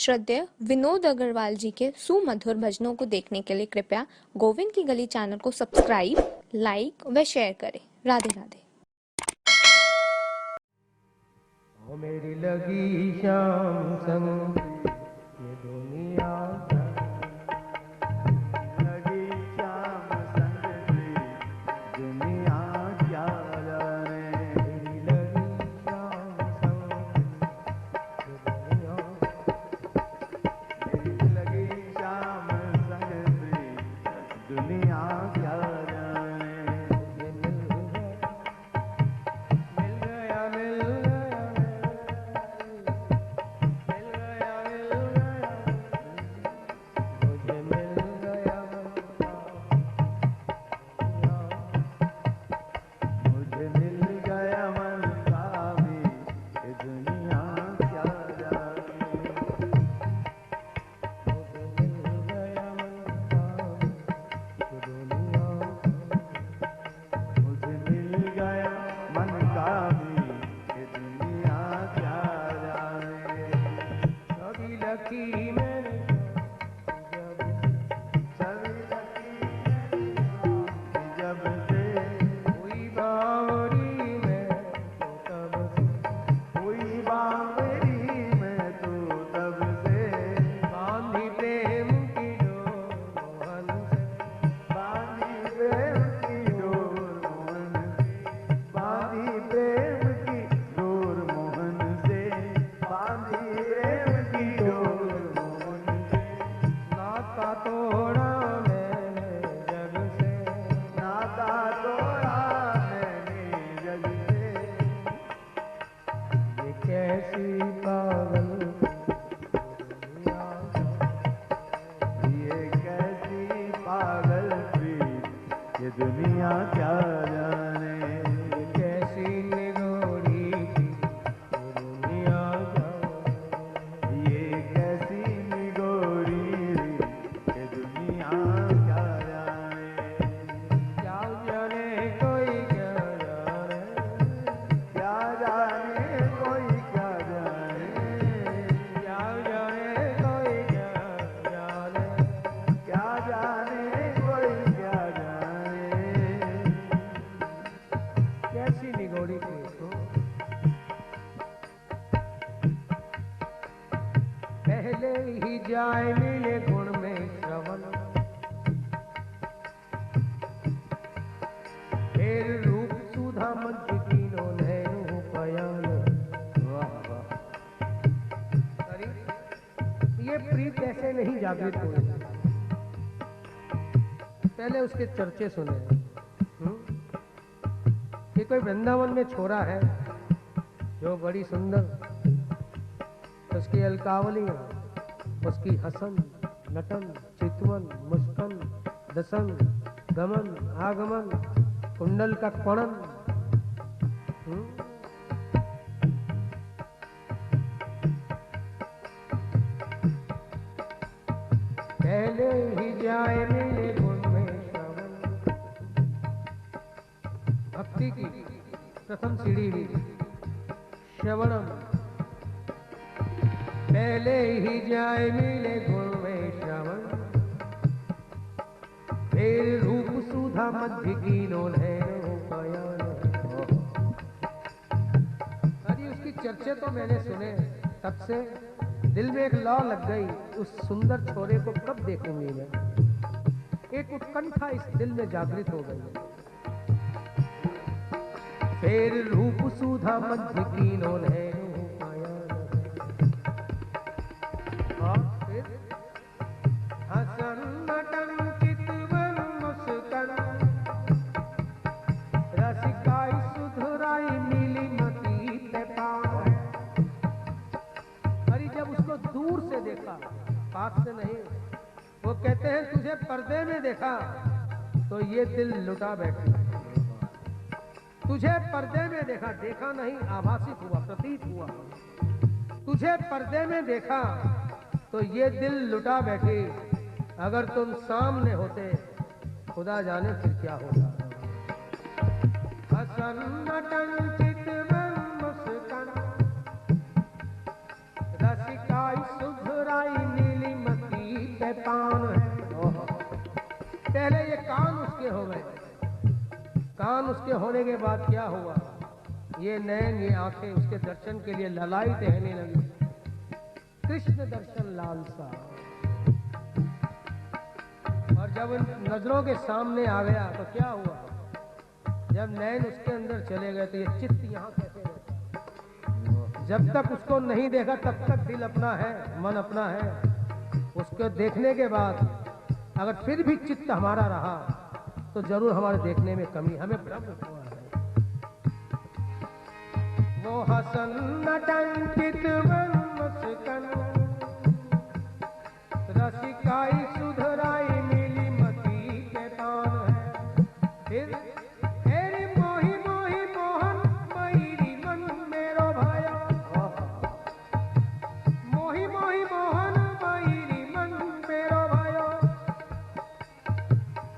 श्रद्धेय विनोद अग्रवाल जी के सुमधुर भजनों को देखने के लिए कृपया गोविंद की गली चैनल को सब्सक्राइब, लाइक व शेयर करें। राधे राधे। ओ मेरी लगी शाम संग ये दुनिया लगी शाम संग दुनिया क्या जाने। मेरी लगी शाम संग ये दुनिया मेरी लगी शाम संग दुनिया क्या जाने। मिल गया मिल गया मुझे मिल गया मुझे मिल गया मन का भी ये दुनिया क्या जाने। मुझे मिल गया मन का भी ये दुनिया मुझे मिल गया मन का भी ये दुनिया क्या जाने। कभी लकी मैंने सभी लकी जब से हुई बावरी में तो तब से हुई बावरी में तो तब से बांधी प्रेम की डोर मोहन से बांधी प्रेम की डोर मोहन से बांधी प्रेम की डोर मोहन से बांधी प्रेम की डोर मोहन से। नाता तोड़ा मैंने जग से नाता तोड़ा मैंने जग से। ये कैसी पागल दुनिया ये कैसी पागल प्रीत ये दुनिया क्या जाने। ये कैसी निगोरी दुनिया जाने। ये कैसी निगोरी ये दुनिया क्या जाने। क्या जाने कोई क्या जाने क्या जाने कोई क्या जाने क्या जाने कोई क्या जाने क्या जाने कोई क्या जाने। कैसी निगोड़ी प्रीत हो। पहले ही जाए मिले गुण में श्रवण फिर रूप सुधा मंत्र तीनों नैनो पयन। वाह वाह। अरे ये प्रीत ऐसे नहीं जागृत हुई। पहले उसके चर्चे सुने। ये कोई वृंदावन में छोरा है जो बड़ी सुंदर उसकी अलकावलियां उसकी हसन नटन चितवन मुस्कन दसन गमन आगमन कुंडल का पणन। पहले ही जाए मिले गुण में श्रवण। भक्ति की प्रथम सीढ़ी हुई श्रवणम। पहले ही जाए मिले गुण में श्रवण फिर रूप सुधा मध्य कीनो नैनो पयन। अरे उसकी चर्चे तो मैंने सुने तब से दिल में एक लौ लग गई। उस सुंदर छोरे को कब देखूंगी मैं। एक उत्कंठा इस दिल में जागृत हो गई। फिर रूप सुधा मध्य कीनो नैनो पयन। और फिर हसन नटन चितवन मुस्कन रसिकाई सुधराई नीली मती पे पाँव। अरे जब उसको दूर से देखा पास से नहीं। वो कहते हैं तुझे पर्दे में देखा तो ये दिल लुटा बैठा। तुझे पर्दे में देखा देखा नहीं आभासित हुआ प्रतीत हुआ। तुझे पर्दे में देखा तो ये दिल लुटा बैठी। अगर तुम सामने होते खुदा जाने फिर क्या होता। हसन नटन चितवन मुस्कन रसिकाई सुधरा कान उसके हो गए। कान उसके होने के बाद क्या हुआ, ये नैन ये आंखें उसके दर्शन के लिए ललाई टहने लगी। कृष्ण दर्शन लालसा। और जब उन नजरों के सामने आ गया तो क्या हुआ, जब नैन उसके अंदर चले गए तो ये चित्त यहाँ कैसे रहता। जब तक उसको नहीं देखा तब तक दिल अपना है, मन अपना है। उसको देखने के बाद अगर फिर भी चित्त हमारा रहा तो जरूर हमारे देखने में कमी, हमें भ्रम हुआ है। वो हसन नटन चितवन मुस्कन, रसिकाई सुधराई मिली मती के तान है। फिर तेरी मोही मोही मोहन मयूरी मन मेरो भयो, मोही मोही मोहन मयूरी मन मेरो भयो।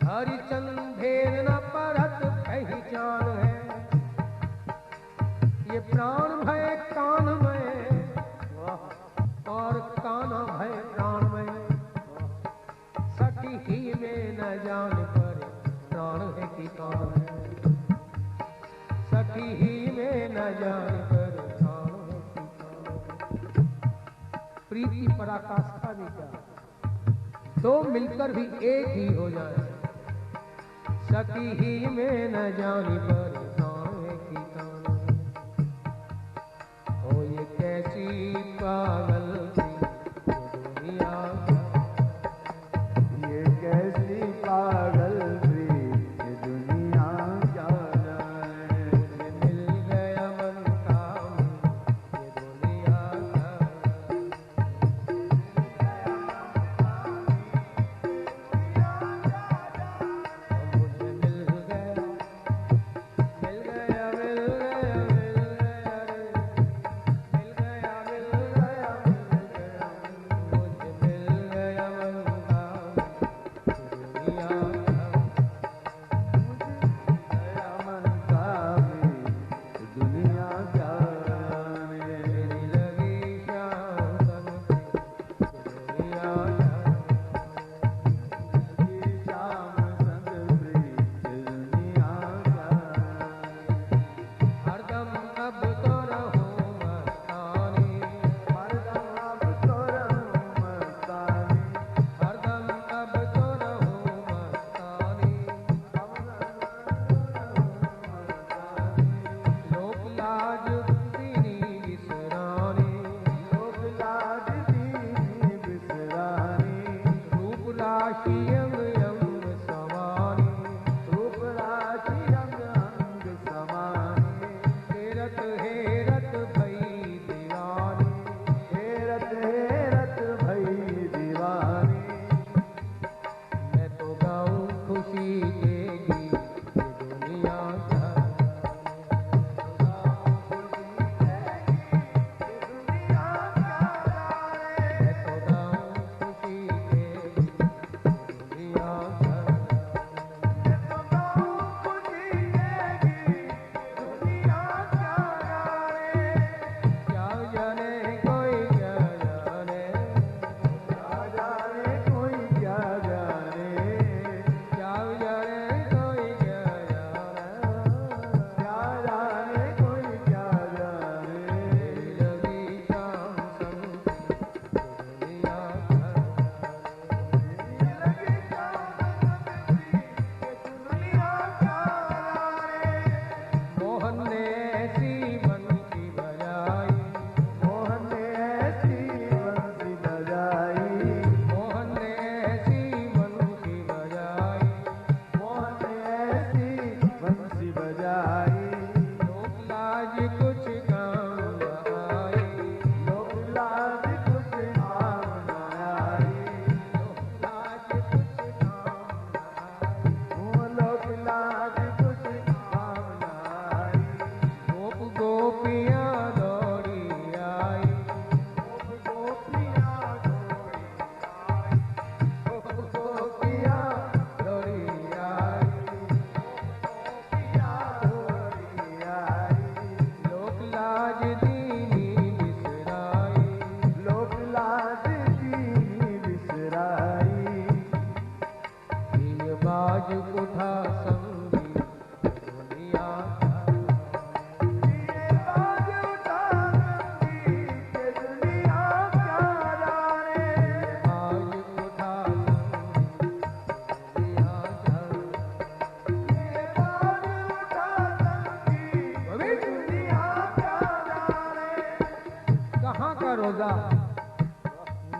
हरिचंदेर न परत पहचान है, ये प्राण भय कानमय और कान भय प्राणमय। सखी ही में न जान पर प्राण है कि कान है, सखी ही में न जान पर प्राण है कि कान है। प्रीति पराकाष्ठा भी क्या, दो मिलकर भी एक ही हो जाए। सखी ही में न जानी पर प्राण है कि कान है। ओ ये कैसी पागल सी दुनिया, ये कैसी पागल सी ये दुनिया जाने। मुझे मिल गया मन का ये दुनिया का। मुझे मिल गया, मिल गया, मिल गया, मिल गया रे, मिल गया, मिल गया, मिल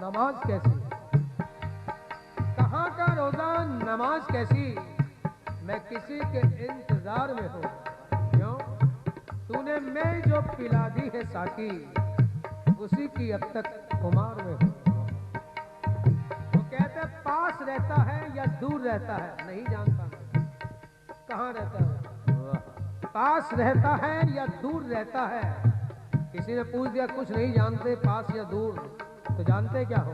नमाज कैसी, कहाँ का रोजा नमाज कैसी, मैं किसी के इंतजार में हूँ। क्यों? तूने मैं जो पिला दी है साकी, उसी की अब तक खुमार में हूँ। वो कहते पास रहता है या दूर रहता है, नहीं जानता मैं कहाँ रहता है। पास रहता है या दूर रहता है। किसी ने पूछ दिया कुछ नहीं जानते, पास या दूर, तो जानते क्या हो?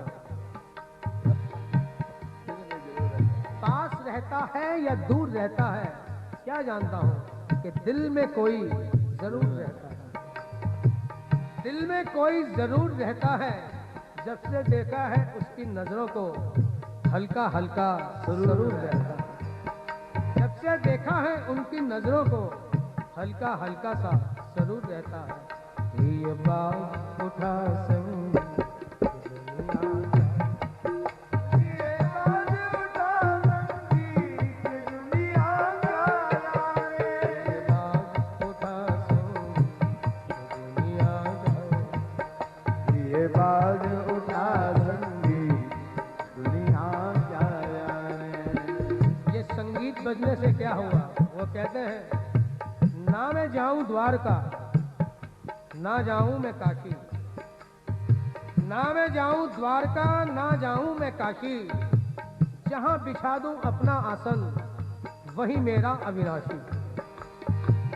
पास रहता है या दूर रहता है, क्या जानता हूं कि दिल में कोई जरूर रहता है। दिल में कोई जरूर रहता है, जब से देखा है उसकी नजरों को हल्का हल्का जरूर रहता है। जब से देखा है उनकी नजरों को हल्का हल्का सा जरूर रहता है। ये बात उठा संग बजने से क्या हुआ? वो कहते हैं ना मैं जाऊं द्वारका, ना जाऊं मैं काशी, ना मैं जाऊं द्वारका, ना जाऊं मैं काशी, जहां बिछा दूं अपना आसन वही मेरा अविनाशी,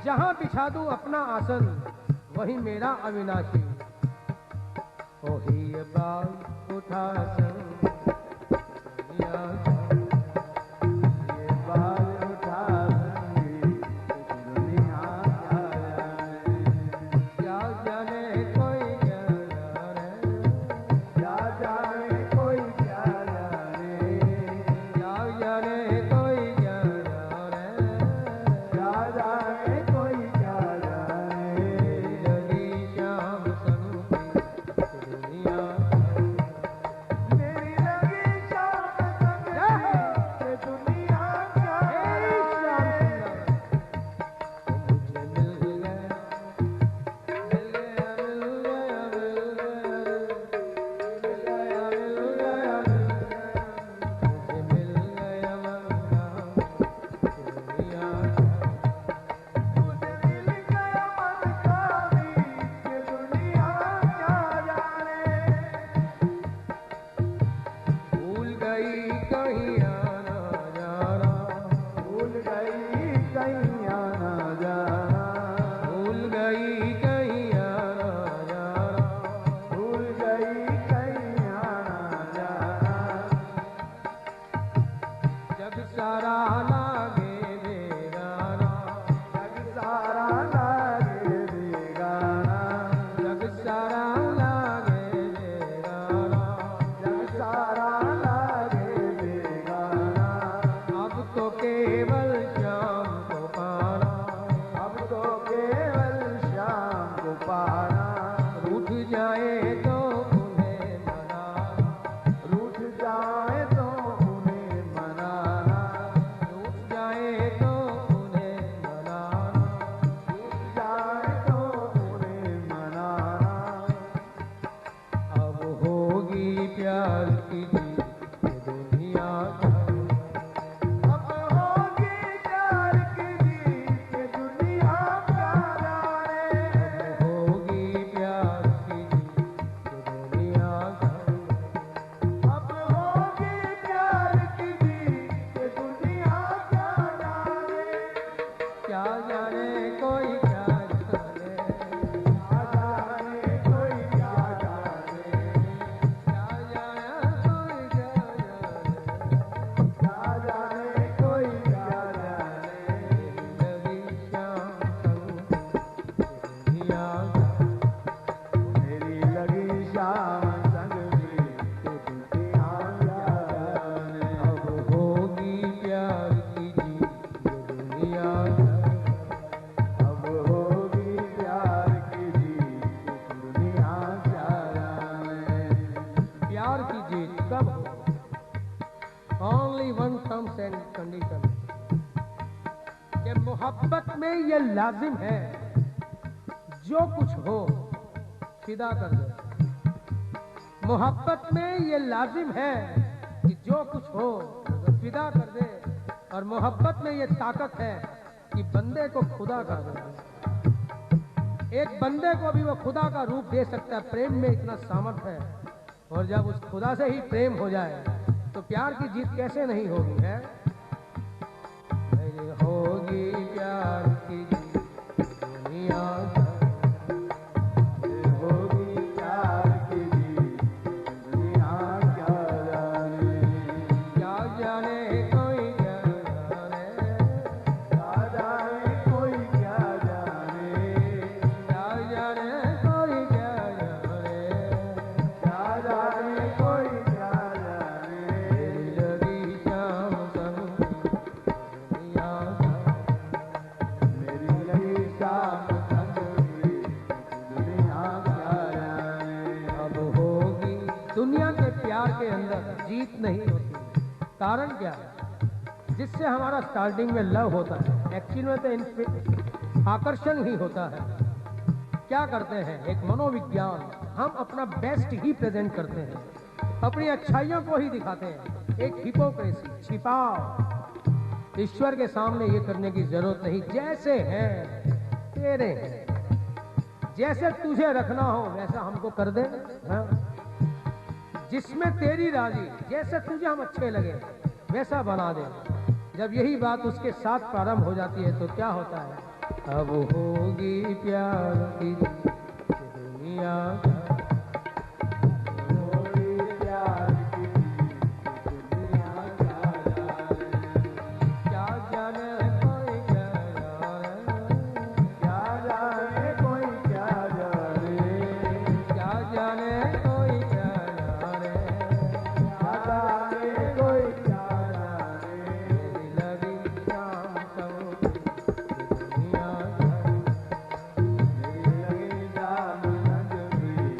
जहां बिछा दूं अपना आसन वही मेरा अविनाशी। ओ ही बात उठा मोहब्बत में ये लाजिम है जो कुछ हो फिदा कर दो। मोहब्बत में ये लाजिम है कि जो कुछ हो तो फिदा कर दे, और मोहब्बत में ये ताकत है कि बंदे को खुदा कर दे। एक बंदे को भी वो खुदा का रूप दे सकता है, प्रेम में इतना सामर्थ्य है। और जब उस खुदा से ही प्रेम हो जाए तो प्यार की जीत कैसे नहीं होगी है? नहीं होगी प्यार की जीत दुनिया होगी प्यार की जीत दुनिया क्या जाने, क्या जाने कोई क्या जाने, क्या जाने कोई क्या जाने, क्या जाने कोई क्या जाने, क्या जाने कोई क्या जाने। तेरी लगी शाम संग दुनिया मेरी लगी शाम संगरी दुनिया क्या जाने। अब होगी। दुनिया के प्यार के अंदर जीत नहीं होती। कारण क्या है? जिससे हमारा स्टार्टिंग में लव होता है, एक्चुअल में तो आकर्षण ही होता है। क्या करते हैं? एक मनोविज्ञान, हम अपना बेस्ट ही प्रेजेंट करते हैं, अपनी अच्छाइयों को ही दिखाते हैं। एक हिपोक्रेसी, छिपाव। ईश्वर के सामने ये करने की जरूरत नहीं। जैसे हैं तेरे हैं, जैसे तुझे रखना हो वैसा हमको कर दे। हाँ? जिसमें तेरी राजी, जैसे तुझे हम अच्छे लगे वैसा बना दे। जब यही बात उसके साथ प्रारंभ हो जाती है तो क्या होता है? अब होगी प्यार की दुनिया होगी प्यार की जीत दुनिया क्या जाने, क्या जाने कोई क्या जाने, क्या जाने कोई क्या जाने, क्या जाने कोई क्या जाने, क्या जाने कोई क्या जाने। तेरी लगी शाम संग दुनिया मेरी लगी शाम संगरी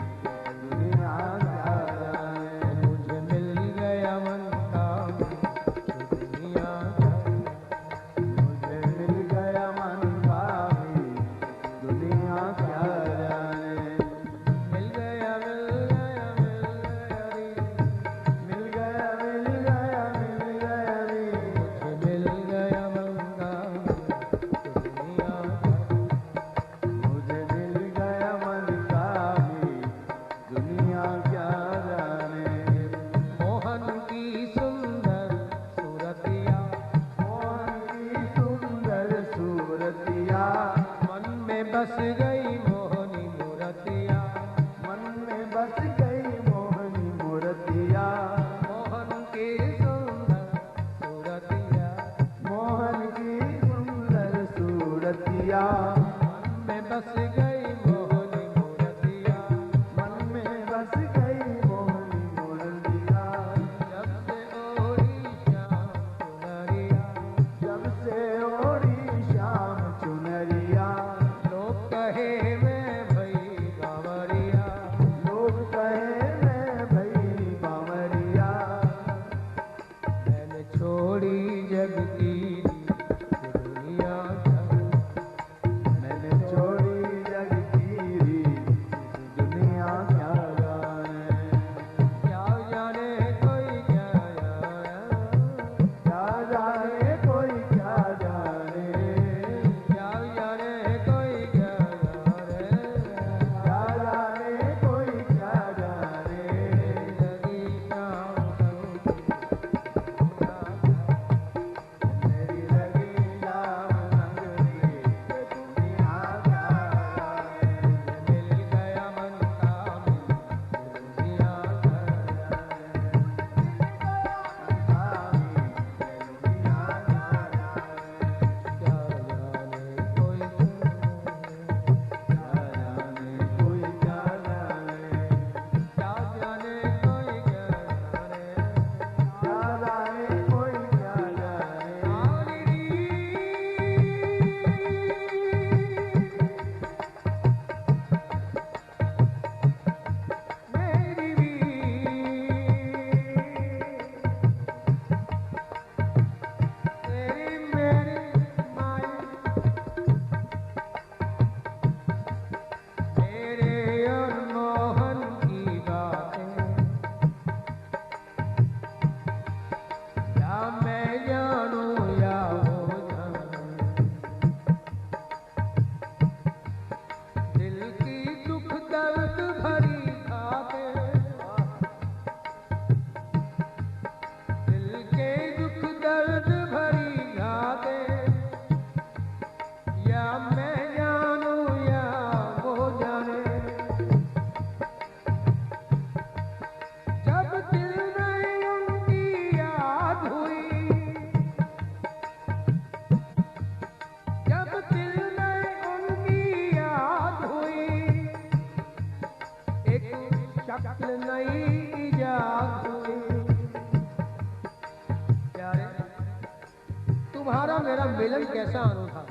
मेरा मिलन कैसा अनूठा।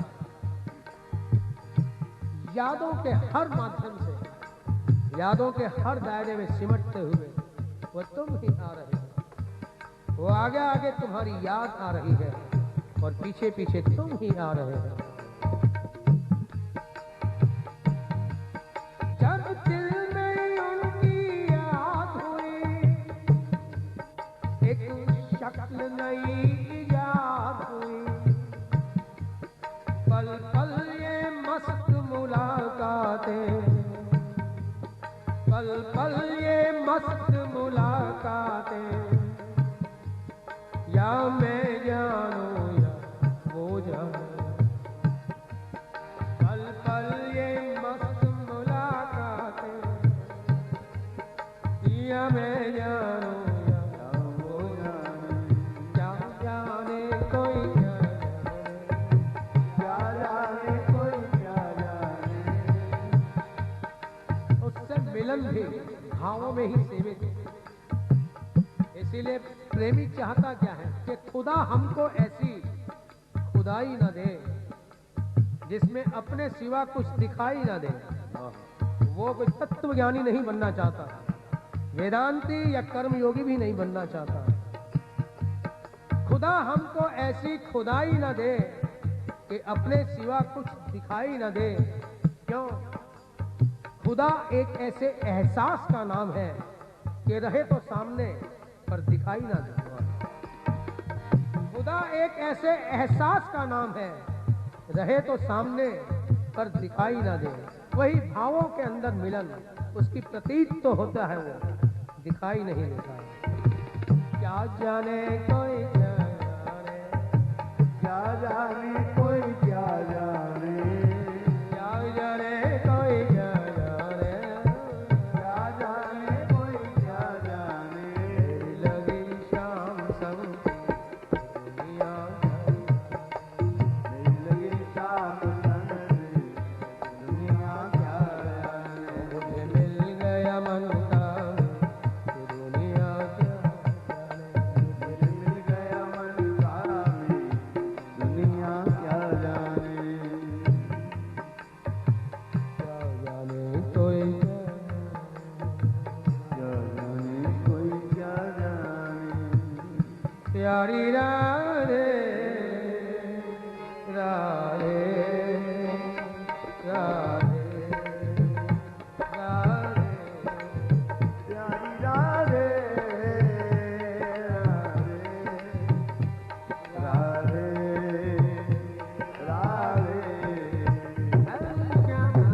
यादों के हर माध्यम से, यादों के हर दायरे में सिमटते हुए वो तुम ही आ रहे हो। वो आगे आगे तुम्हारी याद आ रही है और पीछे पीछे तुम ही आ रहे हो। जब दिल में उनकी याद हुई, एक शक्ल नई इजाद हुई। पल पल ये मस्त मुलाकातें, पल पल ये मस्त मुलाकातें, या मैं जानूं या वो जाने। पल पल ये मस्त मुलाकातें, या मैं जानूं या वो जाने। क्या जाने कोई क्या जाने, क्या जाने कोई क्या जाने। उससे मिलन भी भावों में ही सीमित है। इसीलिए प्रेमी चाहता क्या है कि खुदा हमको ऐसी खुदाई न दे जिसमें अपने सिवा कुछ दिखाई न दे। वो कोई तत्वज्ञानी नहीं बनना चाहता, वेदांती या कर्मयोगी भी नहीं बनना चाहता। खुदा हमको ऐसी खुदाई न दे कि अपने सिवा कुछ दिखाई न दे। क्यों? खुदा एक ऐसे एहसास का नाम है कि रहे तो सामने पर दिखाई ना दे। खुदा एक ऐसे एहसास का नाम है, रहे तो सामने पर दिखाई ना दे। वही भावों के अंदर मिलन, उसकी प्रतीत तो होता है, वो दिखाई नहीं देता है। क्या जाने कोई क्या जाने, क्या जाने कोई क्या जाने, क्या जाने कोई क्या जाने, क्या जाने कोई क्या जाने। मेरी लगी शाम संग दुनिया, मेरी लगी शाम संग दुनिया क्या जाने। मुझे मिल गया मन का दुनिया क्या जाने, मुझे मिल गया मन का दुनिया क्या जाने। क्या जाने कोई क्या जाने कोई क्या जाने। प्यारी राधे राधे राधे राधे, प्यारी राधे राधे राधे राधे।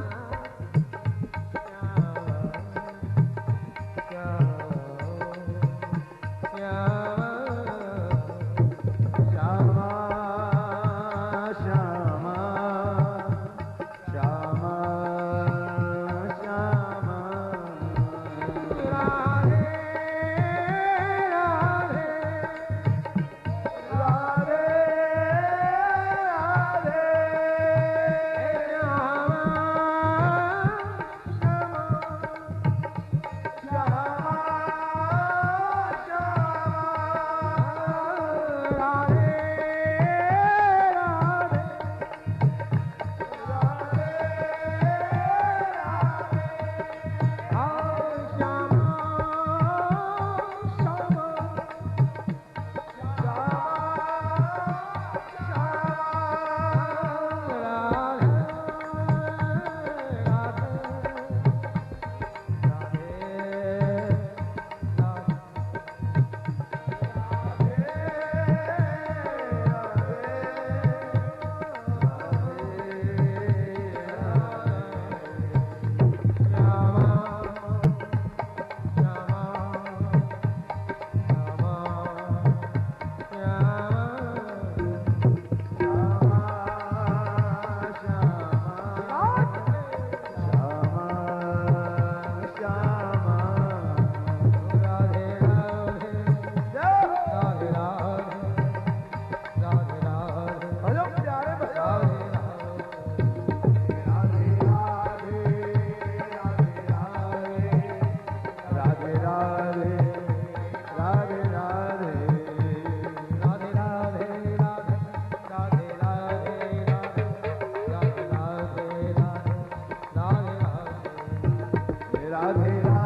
राधे